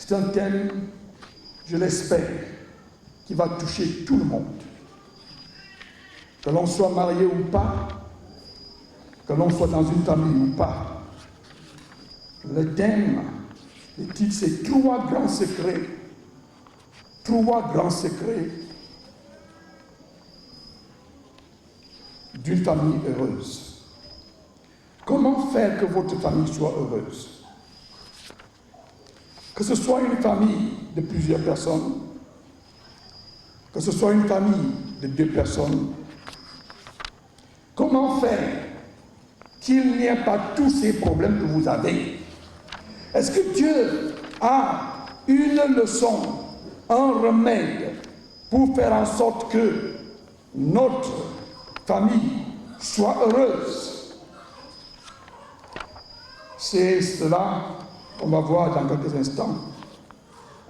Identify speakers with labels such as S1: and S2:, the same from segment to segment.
S1: C'est un thème, je l'espère, qui va toucher tout le monde. Que l'on soit marié ou pas, que l'on soit dans une famille ou pas. Le thème, le titre, c'est 3 grands secrets. 3 grands secrets d'une famille heureuse. Comment faire que votre famille soit heureuse? Que ce soit une famille de plusieurs personnes, que ce soit une famille de 2 personnes, comment faire qu'il n'y ait pas tous ces problèmes que vous avez? Est-ce que Dieu a une leçon, un remède pour faire en sorte que notre famille soit heureuse? C'est cela qu'on va voir dans quelques instants.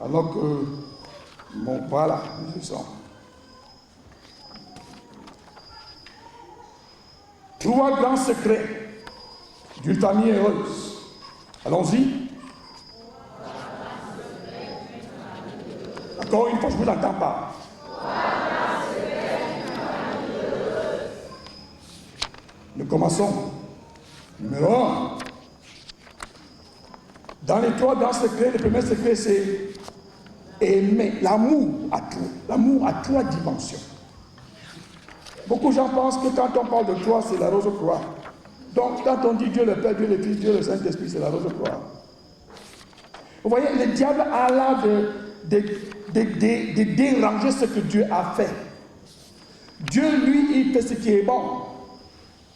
S1: Alors que, bon, voilà, je sens. 3 grands secrets d'une famille heureuse. Allons-y. Encore une fois, je ne vous entends pas. Nous commençons. Numéro 1. Dans les 3 grands secrets, le premier secret, c'est aimer, l'amour à tout. L'amour à 3 dimensions. Beaucoup de gens pensent que quand on parle de 3, c'est la rose croix. Donc, quand on dit Dieu le Père, Dieu le Fils, Dieu le Saint-Esprit, c'est la rose croix. Vous voyez, le diable a l'air de déranger ce que Dieu a fait. Dieu, lui, il fait ce qui est bon.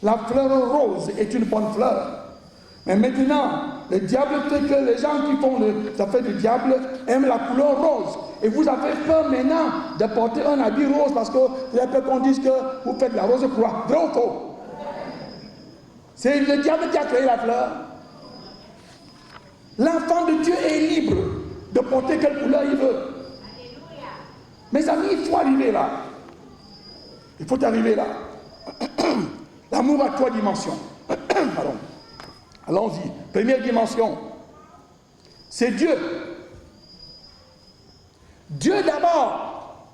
S1: La fleur rose est une bonne fleur. Mais maintenant, le diable fait que les gens qui font les affaires du diable aiment la couleur rose. Et vous avez peur maintenant de porter un habit rose parce que vous avez peur qu'on dise que vous faites la rose croix. Vrai ou faux? C'est le diable qui a créé la fleur. L'enfant de Dieu est libre de porter quelle couleur il veut. Mes amis, il faut arriver là. Il faut arriver là. L'amour a 3 dimensions. Pardon. Allons-y. Première dimension, c'est Dieu. Dieu d'abord.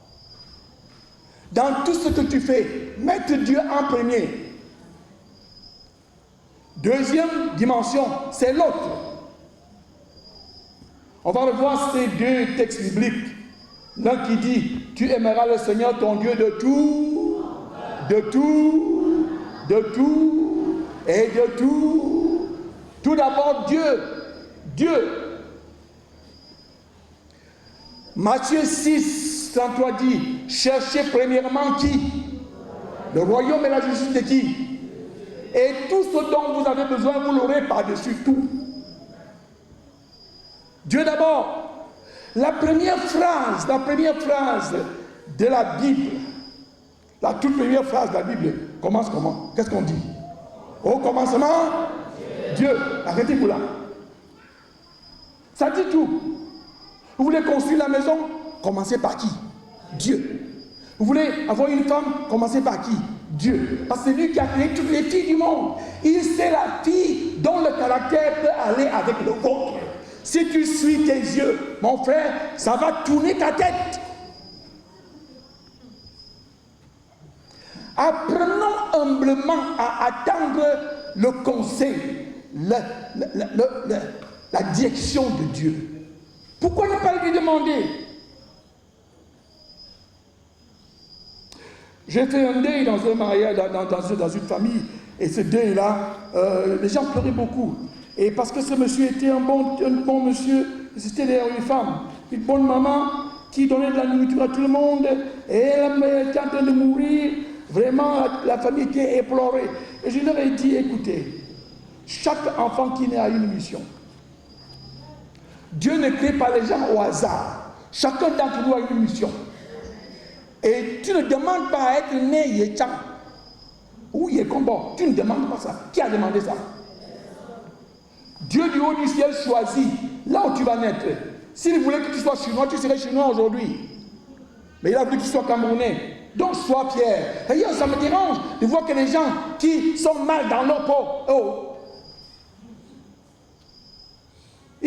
S1: Dans tout ce que tu fais, mettre Dieu en premier. Deuxième dimension, c'est l'autre. On va revoir ces 2 textes bibliques. L'un qui dit, tu aimeras le Seigneur ton Dieu de tout, de tout, de tout et de tout. Tout d'abord, Dieu. Dieu. Matthieu 6, 33 dit, cherchez premièrement qui? Le royaume et la justice de qui? Et tout ce dont vous avez besoin, vous l'aurez par-dessus tout. Dieu d'abord. La première phrase de la Bible, la toute première phrase de la Bible, commence comment? Qu'est-ce qu'on dit? Au commencement, Dieu. Arrêtez-vous là. Ça dit tout. Vous voulez construire la maison? Commencez par qui? Dieu. Vous voulez avoir une femme? Commencez par qui? Dieu. Parce que c'est lui qui a créé toutes les filles du monde. Il sait la fille dont le caractère peut aller avec le vôtre. Si tu suis tes yeux, mon frère, ça va tourner ta tête. Apprenons humblement à attendre le conseil, la direction de Dieu. Pourquoi ne pas lui demander? J'ai fait un deuil dans un mariage, dans une famille, et ce deuil-là, les gens pleuraient beaucoup. Et parce que ce monsieur était un bon monsieur, c'était d'ailleurs une femme, une bonne maman qui donnait de la nourriture à tout le monde, et elle était en train de mourir. Vraiment, la famille était éplorée. Et je leur ai dit, écoutez, chaque enfant qui naît a une mission. Dieu ne crée pas les gens au hasard. Chacun d'entre nous a une mission. Et tu ne demandes pas à être né Yéchan ou Yékombo. Tu ne demandes pas ça. Qui a demandé ça? Dieu du haut du ciel choisit là où tu vas naître. S'il voulait que tu sois chinois, tu serais chinois aujourd'hui. Mais il a voulu que tu sois camerounais. Donc sois fier. D'ailleurs, ça me dérange de voir que les gens qui sont mal dans leur peau, oh,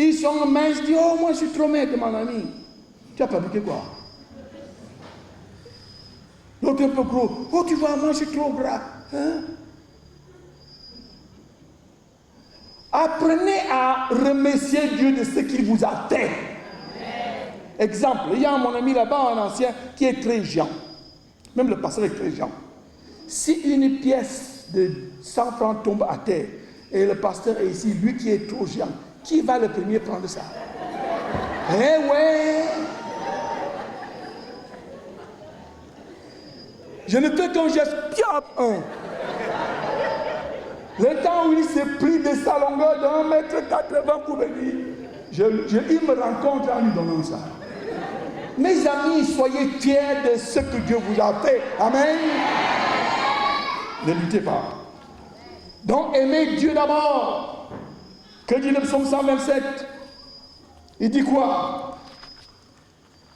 S1: Ils sont minces, disent, oh, moi je suis trop maigre, mon ami. Tu as fabriqué quoi? L'autre un peu gros, oh, tu vois, moi je suis trop gras. Hein? Apprenez à remercier Dieu de ce qu'il vous a fait. Exemple, il y a mon ami là-bas, un ancien, qui est très géant. Même le pasteur est très géant. Si une pièce de 100 francs tombe à terre, et le pasteur est ici, lui qui est trop géant, qui va le premier prendre ça? Eh ouais! Je ne fais qu'un geste, piop, un. Le temps où il s'est pris de sa longueur d'1,80 m pour venir, il me rencontre en lui donnant ça. Mes amis, soyez fiers de ce que Dieu vous a fait. Amen. Ne luttez pas. Donc, aimez Dieu d'abord. Que dit le psaume 127? Il dit quoi?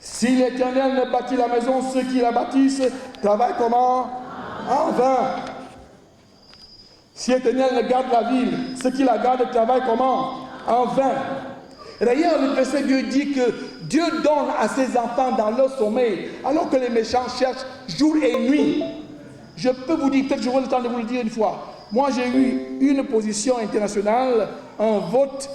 S1: Si l'Éternel ne bâtit la maison, ceux qui la bâtissent travaillent comment? En vain. Si l'Éternel ne garde la ville, ceux qui la gardent travaillent comment? En vain. D'ailleurs, le verset Dieu dit que Dieu donne à ses enfants dans leur sommeil, alors que les méchants cherchent jour et nuit. Je peux vous dire, peut-être j'aurai le temps de vous le dire une fois. Moi, j'ai eu une position internationale, un vote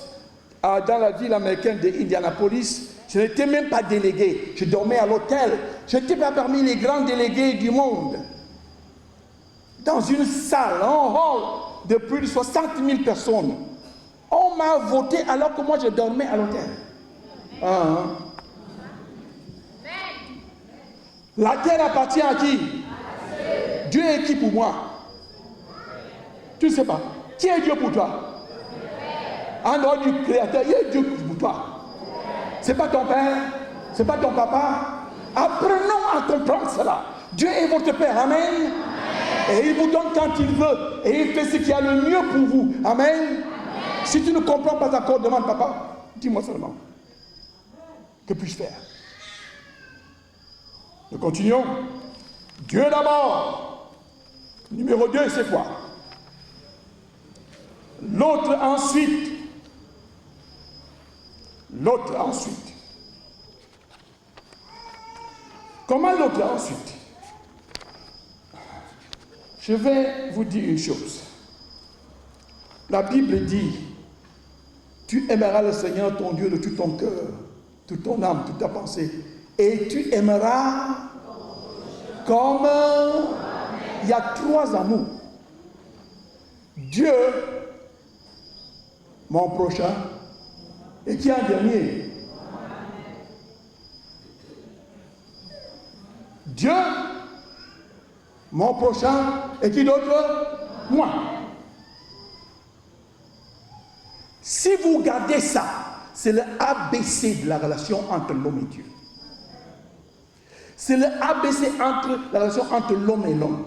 S1: dans la ville américaine d'Indianapolis. Je n'étais même pas délégué. Je dormais à l'hôtel. Je n'étais pas parmi les grands délégués du monde. Dans une salle, un hall de plus de 60 000 personnes. On m'a voté alors que moi je dormais à l'hôtel. La terre appartient à qui? Dieu est qui pour moi? Tu ne sais pas. Qui est Dieu pour toi? En dehors du Créateur, il est Dieu pour toi. Ce n'est pas ton père, ce n'est pas ton papa. Apprenons à comprendre cela. Dieu est votre Père. Amen. Et il vous donne quand il veut. Et il fait ce qui a le mieux pour vous. Amen. Si tu ne comprends pas encore, demande papa. Dis-moi seulement. Que puis-je faire? Nous continuons. Dieu d'abord. Numéro 2, c'est quoi? L'autre ensuite. L'autre ensuite. Comment l'autre ensuite? Je vais vous dire une chose. La Bible dit, tu aimeras le Seigneur ton Dieu de tout ton cœur, toute ton âme, toute ta pensée, et tu aimeras comme... Il y a 3 amours. Dieu, mon prochain, et qui est un dernier? Dieu, mon prochain, et qui d'autre? Moi. Si vous gardez ça, c'est le ABC de la relation entre l'homme et Dieu. C'est le ABC entre la relation entre l'homme et l'homme.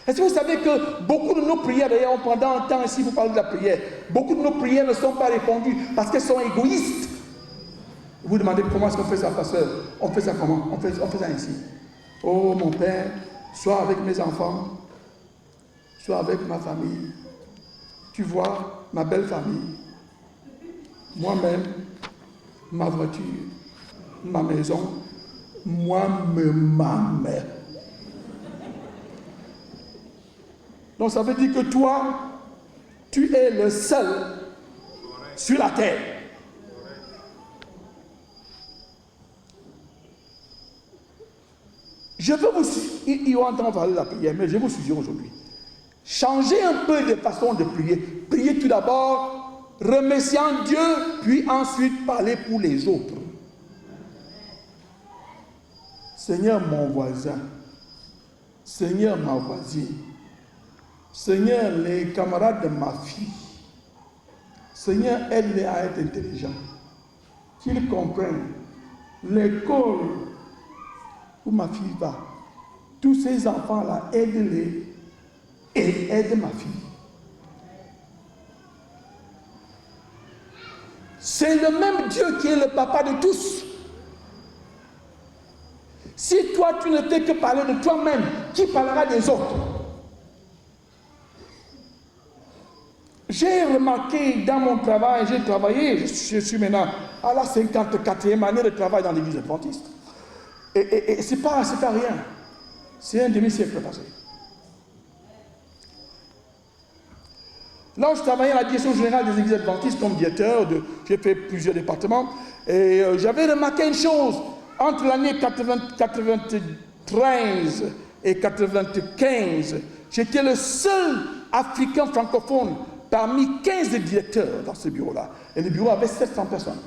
S1: Est-ce que vous savez que beaucoup de nos prières, d'ailleurs, pendant un temps ici, vous parlez de la prière, beaucoup de nos prières ne sont pas répondues parce qu'elles sont égoïstes. Vous demandez comment est-ce qu'on fait ça, pasteur? On fait ça comment? On fait ça ainsi. Oh mon Père, sois avec mes enfants, sois avec ma famille. Tu vois, ma belle famille, moi-même, ma voiture, ma maison, moi-même, ma mère. Donc ça veut dire que toi, tu es le seul sur la terre. Je veux vous... Il va entendre parler de la prière, mais je vais vous suggérer aujourd'hui. Changez un peu de façon de prier. Priez tout d'abord, remerciant Dieu, puis ensuite parlez pour les autres. Seigneur, mon voisin. Seigneur, ma voisine. Seigneur, les camarades de ma fille. Seigneur, aide-les à être intelligents. Qu'ils comprennent l'école où ma fille va. Tous ces enfants-là, aide-les et aide ma fille. C'est le même Dieu qui est le papa de tous. Si toi, tu ne fais que parler de toi-même, qui parlera des autres? j'ai remarqué dans mon travail, j'ai travaillé, je suis maintenant à la 54e année de travail dans l'église adventiste. Et c'est pas rien. C'est un demi-siècle passé. Là où je travaillais à la direction générale des églises adventistes comme directeur, j'ai fait plusieurs départements, et j'avais remarqué une chose, entre l'année 93 et 95, j'étais le seul Africain francophone parmi 15 directeurs dans ce bureau-là. Et le bureau avait 700 personnes.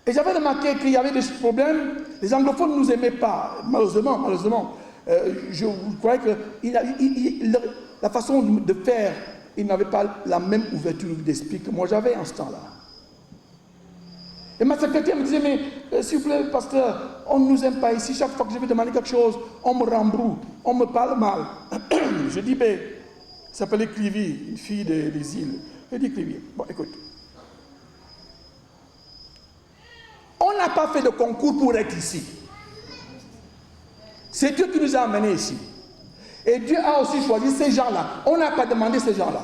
S1: Et j'avais remarqué qu'il y avait des problèmes, les anglophones ne nous aimaient pas, malheureusement. Je croyais que la façon de faire, ils n'avaient pas la même ouverture d'esprit que moi j'avais en ce temps-là. Et ma secrétaire me disait, mais s'il vous plaît, pasteur, on ne nous aime pas ici. Chaque fois que je vais demander quelque chose, on me rembrouille, on me parle mal. Je dis, ben, il s'appelait Clivy, une fille des îles. Je dis, Clivy, bon, écoute. On n'a pas fait de concours pour être ici. C'est Dieu qui nous a amenés ici. Et Dieu a aussi choisi ces gens-là. On n'a pas demandé ces gens-là.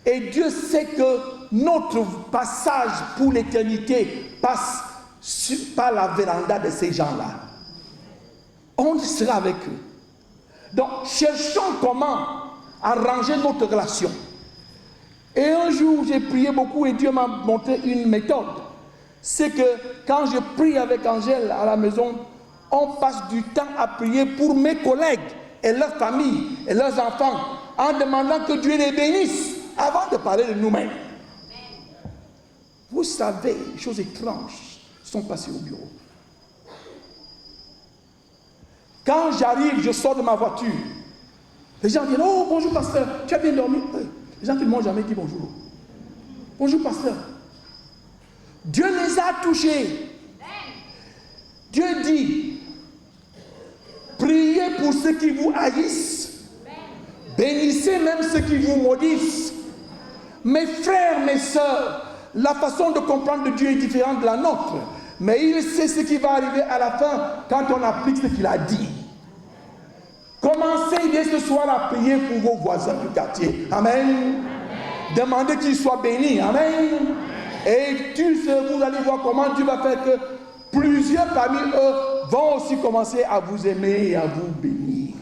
S1: Et Dieu sait que notre passage pour l'éternité passe par la véranda de ces gens-là. On sera avec eux. Donc, cherchons comment arranger notre relation. Et un jour, j'ai prié beaucoup et Dieu m'a montré une méthode. C'est que quand je prie avec Angèle à la maison, on passe du temps à prier pour mes collègues et leurs familles et leurs enfants en demandant que Dieu les bénisse avant de parler de nous-mêmes. Vous savez, les choses étranges sont passées au bureau. Quand j'arrive, je sors de ma voiture. Les gens disent, oh bonjour pasteur, tu as bien dormi? Les gens qui ne m'ont jamais dit bonjour. Bonjour pasteur. Dieu les a touchés. Dieu dit, priez pour ceux qui vous haïssent. Bénissez même ceux qui vous maudissent. Mes frères, mes sœurs, la façon de comprendre de Dieu est différente de la nôtre. Mais il sait ce qui va arriver à la fin quand on applique ce qu'il a dit. Commencez dès ce soir à prier pour vos voisins du quartier. Amen. Demandez qu'ils soient bénis. Amen. Et vous allez voir comment Dieu va faire que plusieurs parmi eux vont aussi commencer à vous aimer et à vous bénir.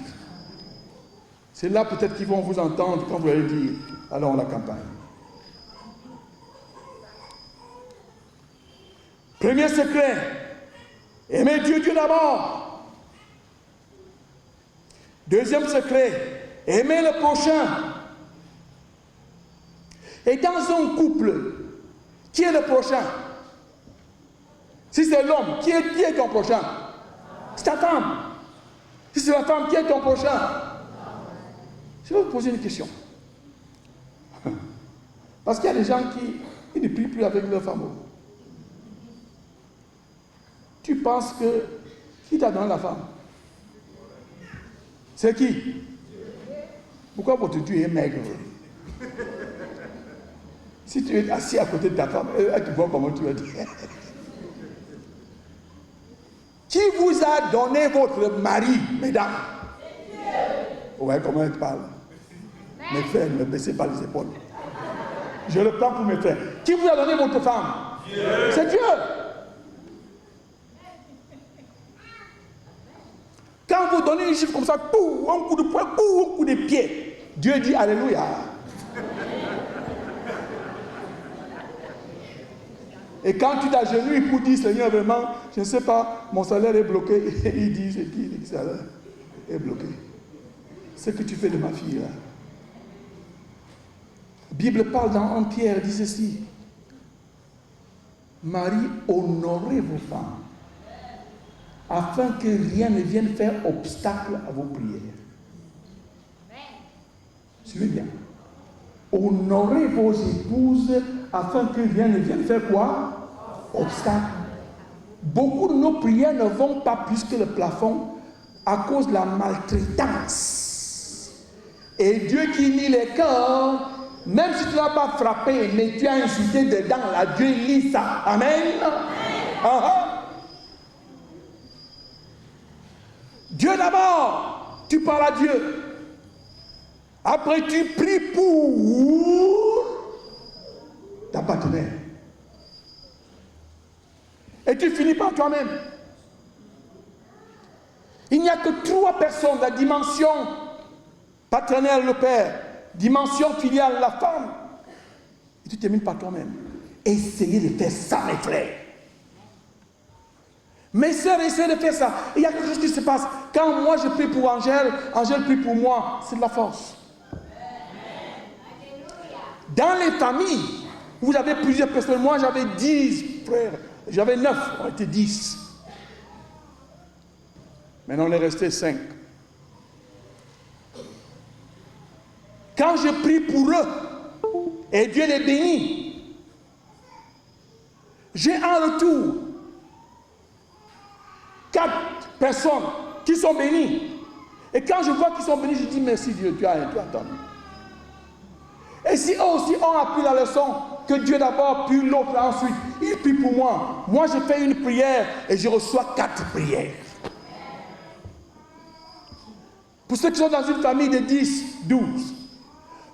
S1: C'est là peut-être qu'ils vont vous entendre quand vous allez dire, allons à la campagne. Premier secret, aimer Dieu d'abord. Deuxième secret, aimer le prochain. Et dans un couple, qui est le prochain? Si c'est l'homme, qui est ton prochain? C'est ta femme. Si c'est la femme, qui est ton prochain? Je vais vous poser une question. Parce qu'il y a des gens qui ne prient plus avec leur femme. Tu penses que qui t'a donné la femme? C'est qui? Pourquoi votre Dieu est maigre? Si tu es assis à côté de ta femme, tu vois comment tu vas dire. Qui vous a donné votre mari, mesdames? Ouais, comment elle parle? Mes frères, ne me baissez pas les épaules. Je le prends pour mes frères. Qui vous a donné votre femme? C'est Dieu. Quand vous donnez une chiffre comme ça, un coup de poing, un coup de pied, Dieu dit Alléluia. Et quand tu t'agenouilles pour dire Seigneur, vraiment, je ne sais pas, mon salaire est bloqué, il dit c'est qui le salaire est bloqué. Ce que tu fais de ma fille là. La Bible parle dans 1 Pierre, dit ceci. Marie, honorez vos femmes, afin que rien ne vienne faire obstacle à vos prières. Suivez bien. Honorez vos épouses, afin que rien ne vienne faire quoi? Obstacle. Beaucoup de nos prières ne vont pas plus que le plafond à cause de la maltraitance. Et Dieu qui lit les cœurs, même si tu n'as pas frappé, mais tu as insulté dedans, là, Dieu lit ça. Amen. Dieu d'abord, tu parles à Dieu. Après, tu pries pour ta partenaire. Et tu finis par toi-même. Il n'y a que 3 personnes, la dimension paternelle, le père, dimension filiale, la femme. Et tu termines par toi-même. Essayez de faire ça, mes frères. Mes sœurs, essayez de faire ça. Il y a quelque chose qui se passe. Quand moi je prie pour Angèle, Angèle prie pour moi. C'est de la force. Dans les familles, vous avez plusieurs personnes. Moi, j'avais 10 frères. J'avais 9, on était 10. Maintenant, on est resté 5. Quand je prie pour eux, et Dieu les bénit, j'ai en retour 4 personnes qui sont bénies. Et quand je vois qu'ils sont bénis, je dis merci Dieu, tu as entendu. Et si eux aussi ont appris la leçon, que Dieu d'abord, puis l'autre ensuite, il prie pour moi. Moi, je fais une prière et je reçois 4 prières. Pour ceux qui sont dans une famille de 10, 12,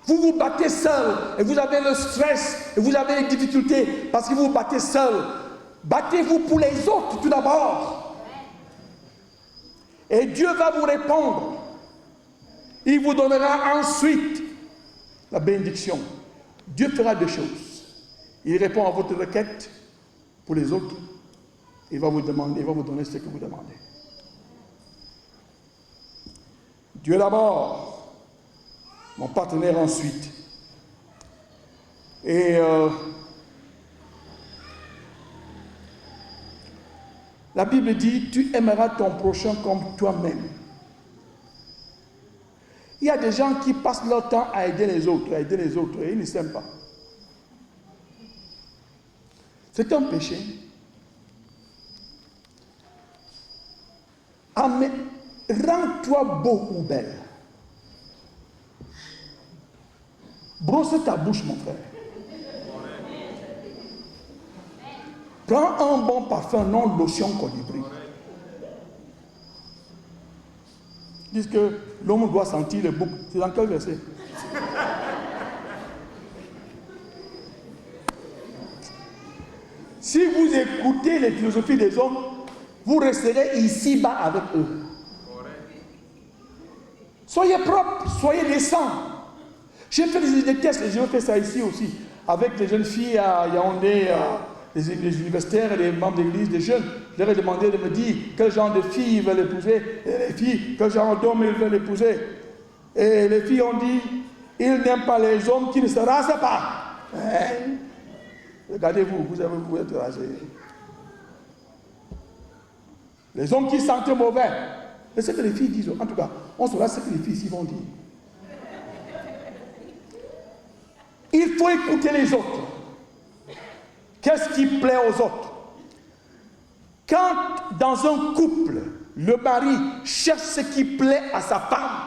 S1: vous vous battez seul et vous avez le stress et vous avez les difficultés parce que vous vous battez seul. Battez-vous pour les autres tout d'abord. Et Dieu va vous répondre. Il vous donnera ensuite la bénédiction. Dieu fera 2 choses. Il répond à votre requête pour les autres. Il va vous demander, il va vous donner ce que vous demandez. Dieu d'abord, mon partenaire ensuite. Et la Bible dit, tu aimeras ton prochain comme toi-même. Il y a des gens qui passent leur temps à aider les autres, et ils ne s'aiment pas. C'est un péché. Ah, mais rends-toi beau ou belle. Brosse ta bouche, mon frère. Prends un bon parfum, non lotion colibri. Ils disent que l'homme doit sentir le bouc. C'est dans quel verset? Si vous écoutez les philosophies des hommes, vous resterez ici-bas avec eux. Soyez propres, soyez décents. J'ai fait des tests, et je vais faire ça ici aussi, avec les jeunes filles à Yaoundé, les universitaires et les membres d'église, des jeunes. Je leur ai demandé de me dire quel genre de filles ils veulent épouser, et les filles, quel genre d'hommes ils veulent épouser. Et les filles ont dit, ils n'aiment pas les hommes qui ne se rasent pas. Hein? Regardez-vous, vous êtes rasés. Les hommes qui sentent mauvais. C'est ce que les filles disent. En tout cas, on saura ce que les filles ici vont dire. Il faut écouter les autres. Qu'est-ce qui plaît aux autres? Quand dans un couple, le mari cherche ce qui plaît à sa femme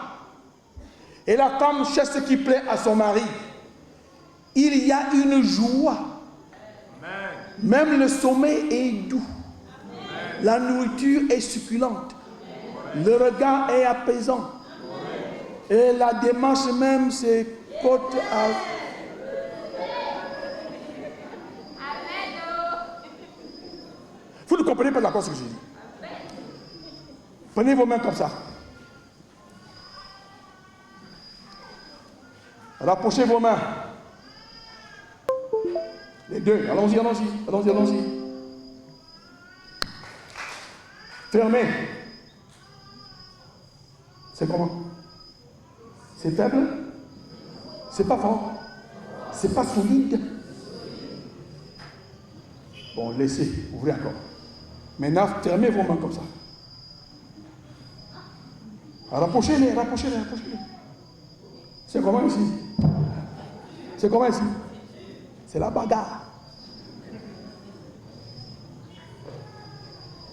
S1: et la femme cherche ce qui plaît à son mari, il y a une joie. Amen. Même le sommeil est doux. Amen. La nourriture est succulente. Amen. Le regard est apaisant. Amen. Et la démarche même, c'est côte à... Vous ne comprenez pas d'accord ce que je dis. Prenez vos mains comme ça. Rapprochez vos mains. Les deux. Allons-y, allons-y, allons-y, allons-y. Fermez. C'est comment? C'est faible? C'est pas fort? C'est pas solide? Bon, laissez. Ouvrez encore. Maintenant, fermez vos mains comme ça. Rapprochez-les, rapprochez-les, rapprochez-les. C'est comment ici? C'est comment ici? C'est la bagarre.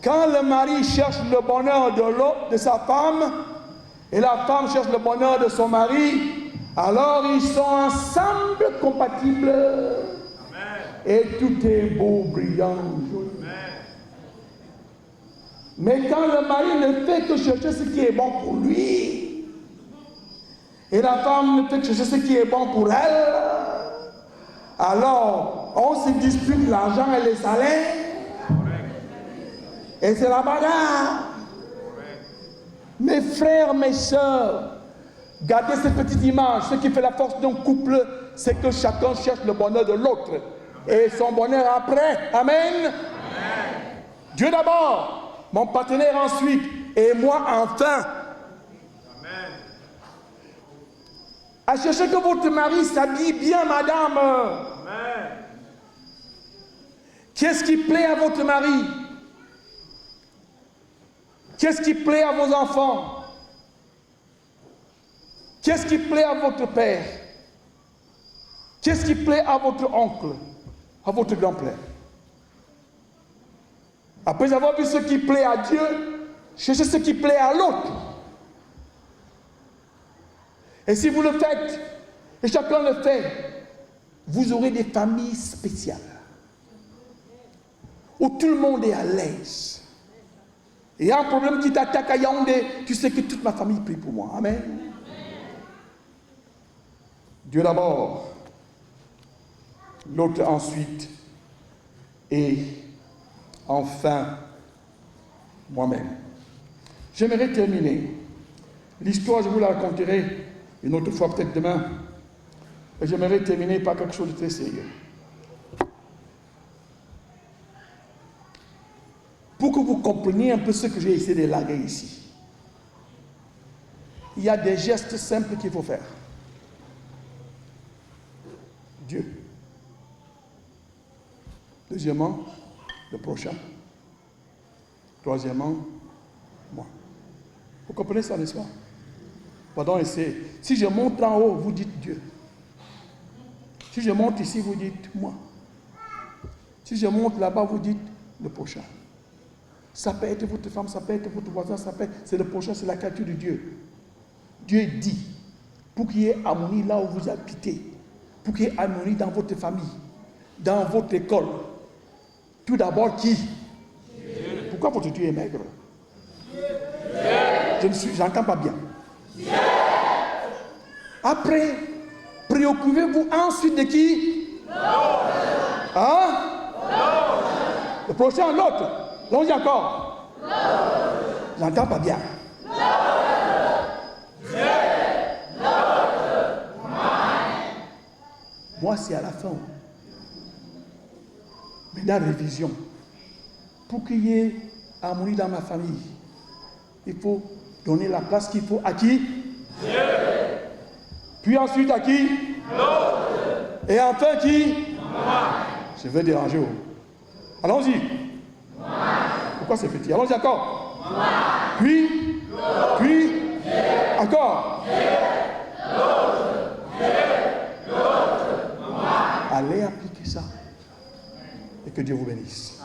S1: Quand le mari cherche le bonheur de l'autre, de sa femme, et la femme cherche le bonheur de son mari, alors ils sont ensemble compatibles. Amen. Et tout est beau, brillant, joli. Mais quand le mari ne fait que chercher ce qui est bon pour lui, Et la femme ne fait que chercher ce qui est bon pour elle. Alors, on se dispute l'argent et les salaires. Et c'est la bagarre. Mes frères, mes sœurs, gardez cette petite image. Ce qui fait la force d'un couple, c'est que chacun cherche le bonheur de l'autre. Et son bonheur après. Amen. Dieu d'abord, mon partenaire ensuite, et moi enfin. Amen. À chercher que votre mari s'habille bien, madame. Amen. Qu'est-ce qui plaît à votre mari? Qu'est-ce qui plaît à vos enfants? Qu'est-ce qui plaît à votre père? Qu'est-ce qui plaît à votre oncle, à votre grand-père? Après avoir vu ce qui plaît à Dieu, cherchez ce qui plaît à l'autre. Et si vous le faites, et chacun le fait, vous aurez des familles spéciales, où tout le monde est à l'aise. Et il y a un problème qui t'attaque à Yaoundé, tu sais que toute ma famille prie pour moi. Amen. Dieu d'abord, l'autre ensuite, et enfin, moi-même. J'aimerais terminer. L'histoire, je vous la raconterai une autre fois, peut-être demain. Et j'aimerais terminer par quelque chose de très sérieux. Pour que vous compreniez un peu ce que j'ai essayé de larguer ici. Il y a des gestes simples qu'il faut faire. Dieu. Deuxièmement, le prochain. Troisièmement, moi. Vous comprenez ça, n'est-ce pas? Pardon, essayez. Si je monte en haut, vous dites Dieu. Si je monte ici, vous dites moi. Si je monte là-bas, vous dites le prochain. Ça peut être votre femme, ça peut être votre voisin, ça peut être... C'est le prochain, c'est la créature de Dieu. Dieu dit, pour qu'il y ait harmonie là où vous habitez, pour qu'il y ait harmonie dans votre famille, dans votre école, tout d'abord qui? Dieu. Pourquoi votre Dieu est maigre? Je n'entends pas bien. Dieu. Après, préoccupez-vous ensuite de qui? L'autre. Hein? L'autre. Le prochain, l'autre. L'on dit encore. L'autre. J'entends pas bien. L'autre. Dieu. L'autre. Moi, c'est à la fin. Mais la révision, pour qu'il y ait harmonie dans ma famille, il faut donner la place qu'il faut à qui? Dieu. Puis ensuite à qui? L'autre. Et enfin qui? Moi. Je vais déranger. Allons-y. Moi. Pourquoi c'est petit? Allons-y encore. Moi. Puis, l'autre. Puis, Dieu. Encore. Dieu. L'autre. Dieu. L'autre. Moi. Allez appliquer ça. Et que Dieu vous bénisse.